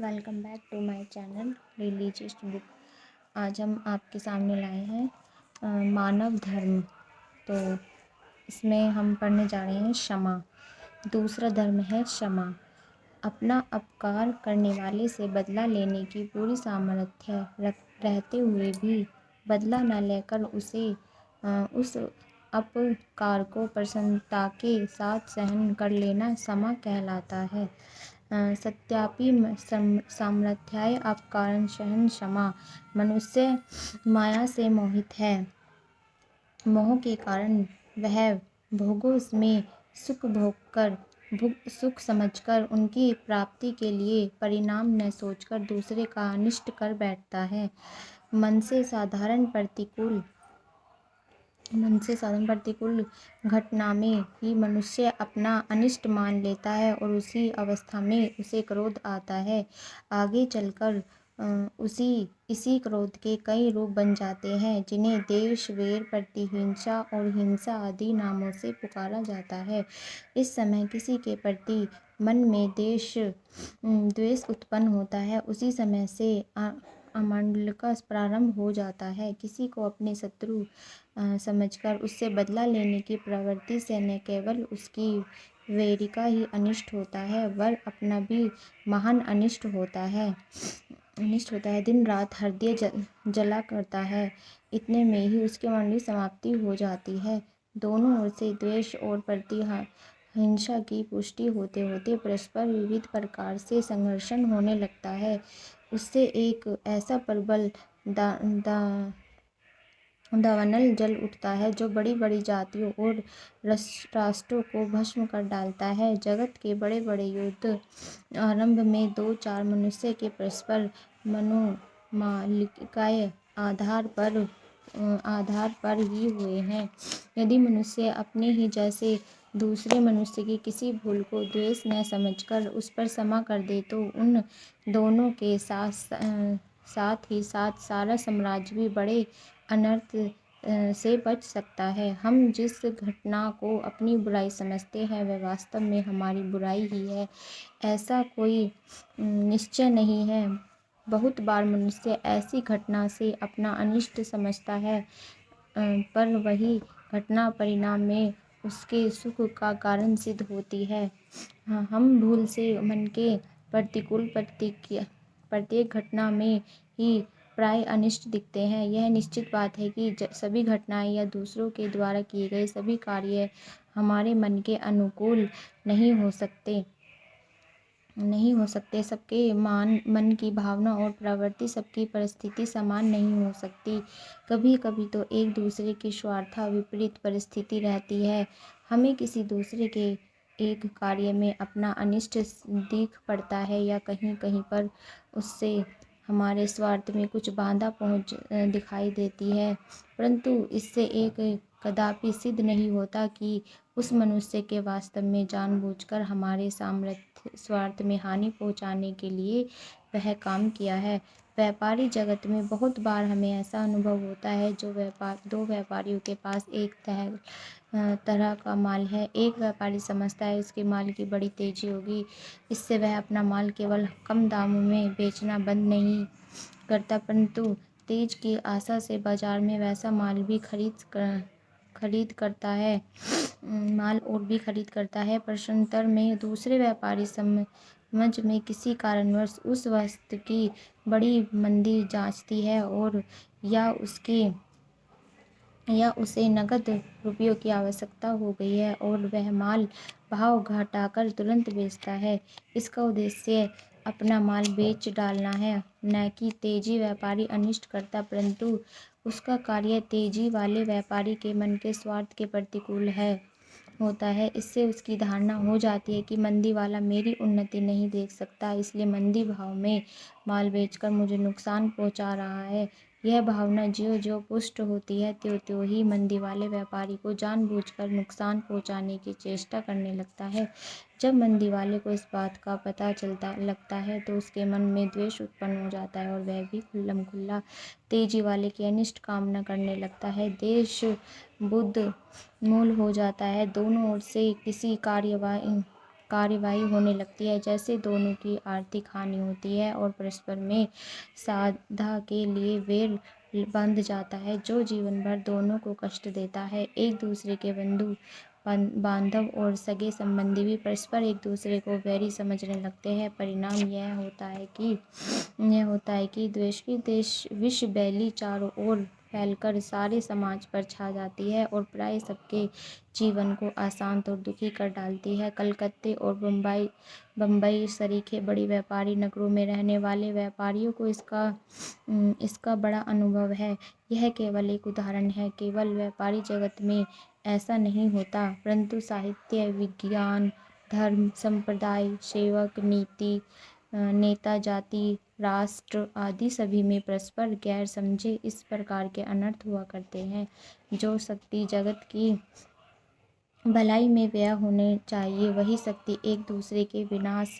Welcome back to my channel religious book. आज हम आपके सामने लाए हैं मानव धर्म। तो इसमें हम पढ़ने जा रहे हैं क्षमा। दूसरा धर्म है क्षमा। अपना अपकार करने वाले से बदला लेने की पूरी सामर्थ्य रहते हुए भी बदला न लेकर उस अपकार को प्रसन्नता के साथ सहन कर लेना क्षमा कहलाता है। सत्यापि सामर्थ्याय अपकारण सहन क्षमा। मनुष्य माया से मोहित है। मोह के कारण वह भोगों में सुख समझकर उनकी प्राप्ति के लिए परिणाम न सोचकर दूसरे का अनिष्ट कर बैठता है। मन से साधारण प्रतिकूल घटना में ही मनुष्य अपना अनिष्ट मान लेता है और उसी अवस्था में उसे क्रोध आता है। आगे चलकर इसी क्रोध के कई रूप बन जाते हैं, जिन्हें देश, वेर, प्रतिहिंसा और हिंसा आदि नामों से पुकारा जाता है। इस समय किसी के प्रति मन में द्वेष उत्पन्न होता है, उसी समय से अमंडल का प्रारंभ हो जाता है। किसी को अपने शत्रु समझकर उससे बदला लेने की प्रवृत्ति से न केवल उसकी वैरी का ही अनिष्ट होता है, वर अपना भी महान अनिष्ट होता है। दिन रात हृदय जला करता है। इतने में ही उसके मन की समाप्ति हो जाती है। दोनों ओर से द्वेष और प्रतिहिंसा की पुष्टि होते होते परस्पर विविध प्रकार से संघर्षण होने लगता है। उससे एक ऐसा प्रबल दावानल जल उठता है जो बड़ी बड़ी जातियों और राष्ट्रों को भस्म कर डालता है। जगत के बड़े बड़े युद्ध आरंभ में 2-4 मनुष्य के परस्पर मनोमालिकाए आधार पर ही हुए हैं। यदि मनुष्य अपने ही जैसे दूसरे मनुष्य की किसी भूल को द्वेष न समझकर उस पर क्षमा कर दे तो उन दोनों के साथ ही सारा साम्राज्य भी बड़े अनर्थ से बच सकता है। हम जिस घटना को अपनी बुराई समझते हैं वह वास्तव में हमारी बुराई ही है, ऐसा कोई निश्चय नहीं है। बहुत बार मनुष्य ऐसी घटना से अपना अनिष्ट समझता है, पर वही घटना परिणाम में उसके सुख का कारण सिद्ध होती है। हम भूल से मन के प्रतिकूल प्रत्येक घटना में ही प्राय अनिष्ट दिखते हैं। यह निश्चित बात है कि सभी घटनाएं या दूसरों के द्वारा किए गए सभी कार्य हमारे मन के अनुकूल नहीं हो सकते। सबके मन की भावना और प्रवृत्ति, सबकी परिस्थिति समान नहीं हो सकती। कभी कभी तो एक दूसरे की स्वार्थ विपरीत परिस्थिति रहती है। हमें किसी दूसरे के एक कार्य में अपना अनिष्ट दिख पड़ता है या कहीं कहीं पर उससे हमारे स्वार्थ में कुछ बाधा दिखाई देती है, परंतु इससे एक कदापि सिद्ध नहीं होता कि उस मनुष्य के वास्तव में जानबूझकर हमारे स्वार्थ में हानि पहुंचाने के लिए वह काम किया है। व्यापारी जगत में बहुत बार हमें ऐसा अनुभव होता है, दो व्यापारियों के पास एक तरह का माल है। एक व्यापारी समझता है उसके माल की बड़ी तेजी होगी, इससे वह अपना माल केवल कम दामों में बेचना बंद नहीं करता, परंतु तेज की आशा से बाजार में वैसा माल भी खरीद करता है। प्रश्नांतर में दूसरे व्यापारी समझ में किसी कारणवश उस वस्तु की बड़ी मंदी जांचती है और या उसे नकद रुपयों की आवश्यकता हो गई है और वह माल भाव घटाकर तुरंत बेचता है। इसका उद्देश्य अपना माल बेच डालना है, न कि तेजी व्यापारी अनिष्ट करता, परंतु उसका कार्य तेजी वाले व्यापारी के मन के स्वार्थ के प्रतिकूल होता है। इससे उसकी धारणा हो जाती है कि मंदी वाला मेरी उन्नति नहीं देख सकता, इसलिए मंदी भाव में माल बेचकर मुझे नुकसान पहुंचा रहा है। यह भावना ज्यों-ज्यों पुष्ट होती है त्यों-त्यों ही मंदी वाले व्यापारी को जानबूझकर नुकसान पहुंचाने की चेष्टा करने लगता है। जब मंदी वाले को इस बात का पता लगता है तो उसके मन में द्वेष उत्पन्न हो जाता है और वह भी खुल्लम-खुल्ला तेजी वाले की अनिष्ट कामना करने लगता है। देश बुद्ध मूल हो जाता है। दोनों ओर से किसी कार्यवाही होने लगती है, जैसे दोनों की आर्थिक हानि होती है और परस्पर में साधा के लिए वैर बंध जाता है, जो जीवन भर दोनों को कष्ट देता है। एक दूसरे के बंधु बांधव और सगे संबंधी भी परस्पर एक दूसरे को वैरी समझने लगते हैं। परिणाम यह होता है कि द्वेष की विष बैली चारों ओर फैलकर सारे समाज पर छा जाती है और प्राय सबके जीवन को अशांत और दुखी कर डालती है। कलकत्ते और बम्बई सरीखे बड़ी व्यापारी नगरों में रहने वाले व्यापारियों को इसका बड़ा अनुभव है। यह केवल एक उदाहरण है। केवल व्यापारी जगत में ऐसा नहीं होता, परंतु साहित्य, विज्ञान, धर्म, संप्रदाय, सेवक, नीति, नेता, जाति, राष्ट्र आदि सभी में परस्पर गैर समझे इस प्रकार के अनर्थ हुआ करते हैं। जो शक्ति जगत की भलाई में व्यय होने चाहिए, वही शक्ति एक दूसरे के विनाश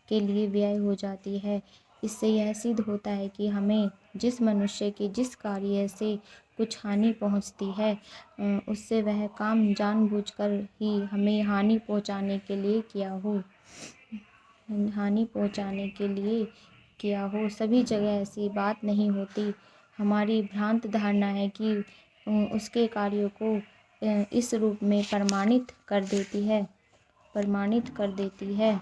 के लिए व्यय हो जाती है। इससे यह सिद्ध होता है कि हमें जिस मनुष्य की जिस कार्य से कुछ हानि पहुंचती है, उससे वह काम जानबूझकर ही हमें हानि पहुंचाने के लिए किया हो। सभी जगह ऐसी बात नहीं होती। हमारी भ्रांत धारणा है कि उसके कार्यों को इस रूप में प्रमाणित कर देती है।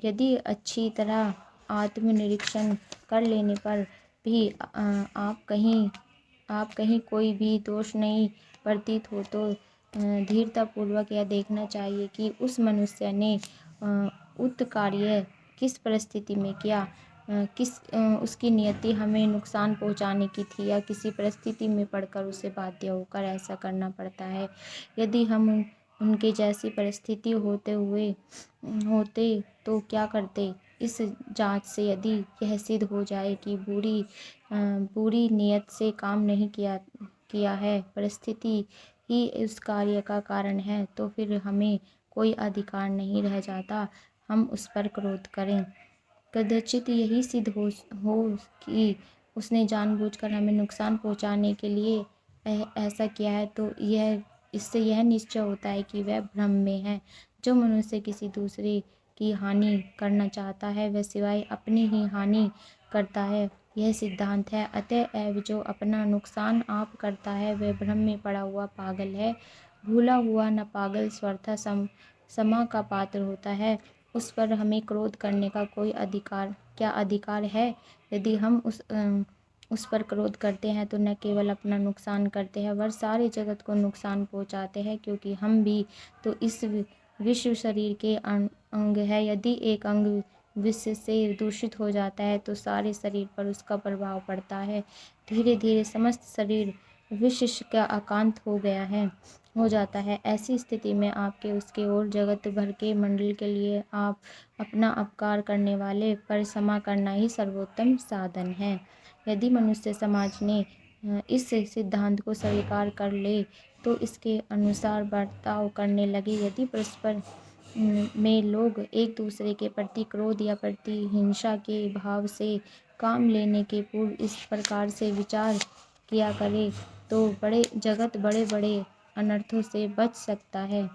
यदि अच्छी तरह आत्मनिरीक्षण कर लेने पर भी आप कहीं कोई भी दोष नहीं प्रतीत हो तो धीरतापूर्वक यह देखना चाहिए कि उस मनुष्य ने उक्त कार्य किस परिस्थिति में किया, उसकी नियति हमें नुकसान पहुंचाने की थी या किसी परिस्थिति में पड़कर उसे बाध्य होकर ऐसा करना पड़ता है। यदि हम उनके जैसी परिस्थिति होते तो क्या करते। इस जांच से यदि यह सिद्ध हो जाए कि बुरी नियत से काम नहीं किया है, परिस्थिति ही इस कार्य का कारण है, तो फिर हमें कोई अधिकार नहीं रह जाता हम उस पर क्रोध करें। कदाचित यही सिद्ध हो कि उसने जानबूझकर हमें नुकसान पहुंचाने के लिए ऐसा किया है, तो इससे यह निश्चय होता है कि वह भ्रम में है। जो मनुष्य किसी दूसरे की हानि करना चाहता है, वह सिवाय अपनी ही हानि करता है, यह सिद्धांत है। अतएव जो अपना नुकसान आप करता है, वह भ्रम में पड़ा हुआ पागल है। भूला हुआ न पागल स्वतः क्षमा का पात्र होता है। उस पर हमें क्रोध करने का क्या अधिकार है। यदि हम उस पर क्रोध करते हैं तो न केवल अपना नुकसान करते हैं, वह सारे जगत को नुकसान पहुंचाते हैं, क्योंकि हम भी तो इस विश्व शरीर के अंग है। यदि एक अंग विष से दूषित हो जाता है तो सारे शरीर पर उसका प्रभाव पड़ता है। धीरे धीरे समस्त शरीर विष का आक्रांत हो जाता है। ऐसी स्थिति में आपके उसके और जगत भर के मंडल के लिए आप अपना अपकार करने वाले पर क्षमा करना ही सर्वोत्तम साधन है। यदि मनुष्य समाज ने इस सिद्धांत को स्वीकार कर ले तो इसके अनुसार बर्ताव करने लगे। यदि परस्पर में लोग एक दूसरे के प्रति क्रोध या प्रतिहिंसा के भाव से काम लेने के पूर्व इस प्रकार से विचार किया करे तो बड़े बड़े अनर्थों से बच सकता है।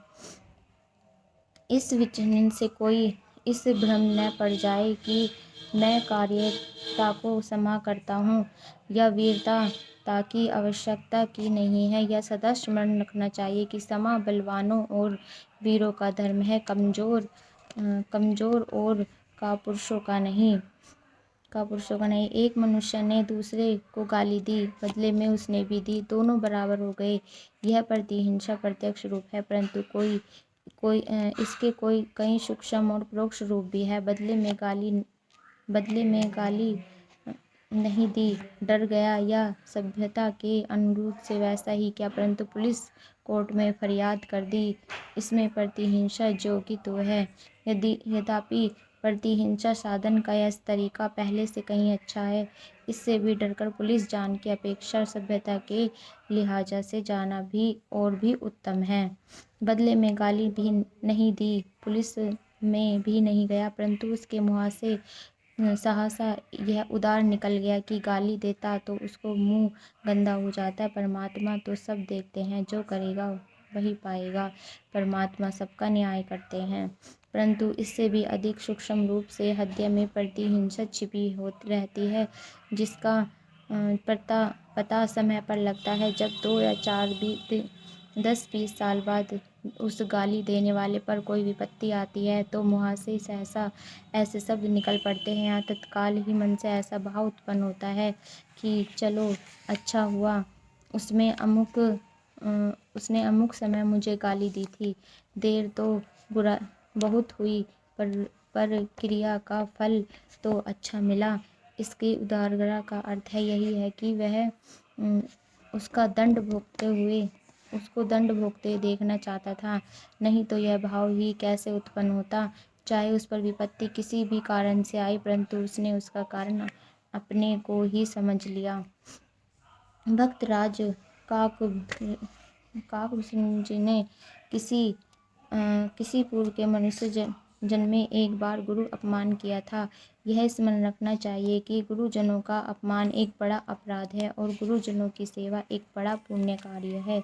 इस विचलन से कोई इस भ्रम न पड़ जाए कि मैं कार्यता को क्षमा करता हूँ या वीरता ताकि आवश्यकता की नहीं है। यह सदा स्मरण रखना चाहिए कि क्षमा बलवानों और वीरों का धर्म है, कमजोर और कापुरुषों का नहीं। एक मनुष्य ने दूसरे को गाली दी, बदले में उसने भी दी, दोनों बराबर हो गए। यह प्रतिहिंसा प्रत्यक्ष रूप है, परंतु इसके कई सूक्ष्म और परोक्ष रूप भी है। बदले में गाली नहीं दी, डर गया या सभ्यता के अनुरोध से वैसा ही किया, परंतु पुलिस कोर्ट में फरियाद कर दी, इसमें प्रतिहिंसा योग्य तो है। यद्यपि प्रतिहिंसा साधन का यह तरीका पहले से कहीं अच्छा है। इससे भी डरकर पुलिस जान की अपेक्षा सभ्यता के लिहाजा से जाना भी उत्तम है। बदले में गाली भी नहीं दी, पुलिस में भी नहीं गया, परंतु उसके मुँह से सहसा यह उद्गार निकल गया कि गाली देता तो उसको मुँह गंदा हो जाता है, परमात्मा तो सब देखते हैं, जो करेगा वही पाएगा। परमात्मा सबका न्याय करते हैं, परंतु इससे भी अधिक सूक्ष्म रूप से हृदय में प्रतिहिंसा छिपी होती रहती है, जिसका पता समय पर लगता है, जब 2 या 4 10-20 साल बाद उस गाली देने वाले पर कोई विपत्ति आती है, तो मुँह से सहसा ऐसे शब्द निकल पड़ते हैं या तत्काल ही मन से ऐसा भाव उत्पन्न होता है कि चलो अच्छा हुआ उसने अमुक समय मुझे गाली दी थी। देर तो बुरा बहुत हुई, पर क्रिया का फल तो अच्छा मिला। इसकी उदारता का अर्थ यही है कि वह उसको दंड भोगते देखना चाहता था, नहीं तो यह भाव ही कैसे उत्पन्न होता। चाहे उस पर विपत्ति किसी भी कारण से आई, परंतु उसने उसका कारण अपने को ही समझ लिया। भक्तराज काकभूषण जी ने किसी पूर्व के मनुष्य जन्म में एक बार गुरु अपमान किया था। यह स्मरण रखना चाहिए कि गुरुजनों का अपमान एक बड़ा अपराध है और गुरुजनों की सेवा एक बड़ा पुण्य कार्य है।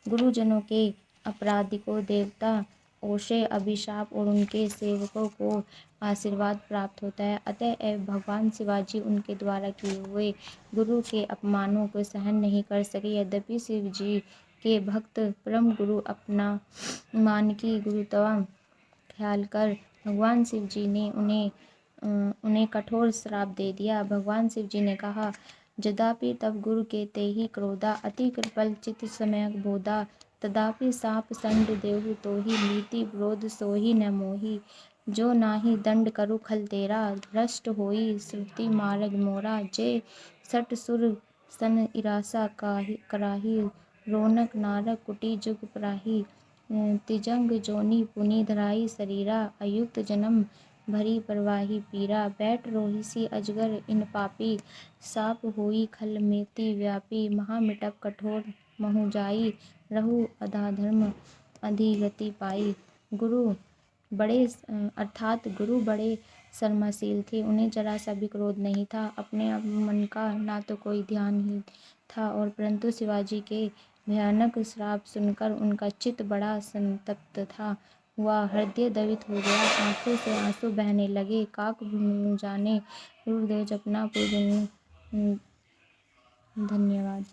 गुरुजनों के अपराधी को देवता ओशे अभिशाप और उनके सेवकों को आशीर्वाद प्राप्त होता है। अतएव भगवान शिवाजी उनके द्वारा किए हुए गुरु के अपमानों को सहन नहीं कर सके। यद्यपि शिव जी के भक्त परम गुरु अपना मान की गुरुत्व ख्याल कर भगवान शिव जी ने उन्हें कठोर श्राप दे दिया। भगवान शिव जी ने कहा, यद्यपि तब गुरु के ते ही क्रोधा अति कृपल चित सम्यक बोधा, तदापि साप संड देहु तो ही नीति विरोध सोही न मोही। जो नाही दंड करु खल तेरा, भ्रष्ट होई श्रुति मार्ग मोरा। जे सट सुर सन इरासा कराही, रौनक नारक कुटी जुग पराही। तिजंग जोनी पुनि धराई शरीरा, अयुक्त जन्म भरी परवाही पीरा। बैठ रोहिसी अजगर इन पापी, साप होई खल मेति व्यापी। महामिटप कठोर महु जाई, रहु अधाधर्म अधिगति पाई। गुरु बड़े शर्माशील थे, उन्हें जरा सा भी क्रोध नहीं था, अपने मन का ना तो कोई ध्यान ही था, और परंतु शिवाजी के भयानक श्राप सुनकर उनका चित्त बड़ा संतप्त था। वह हृदय द्रवित हो गया, आंखों से आंसू बहने लगे। काकभुजन ने गुरुदेव जपना पूजन। धन्यवाद।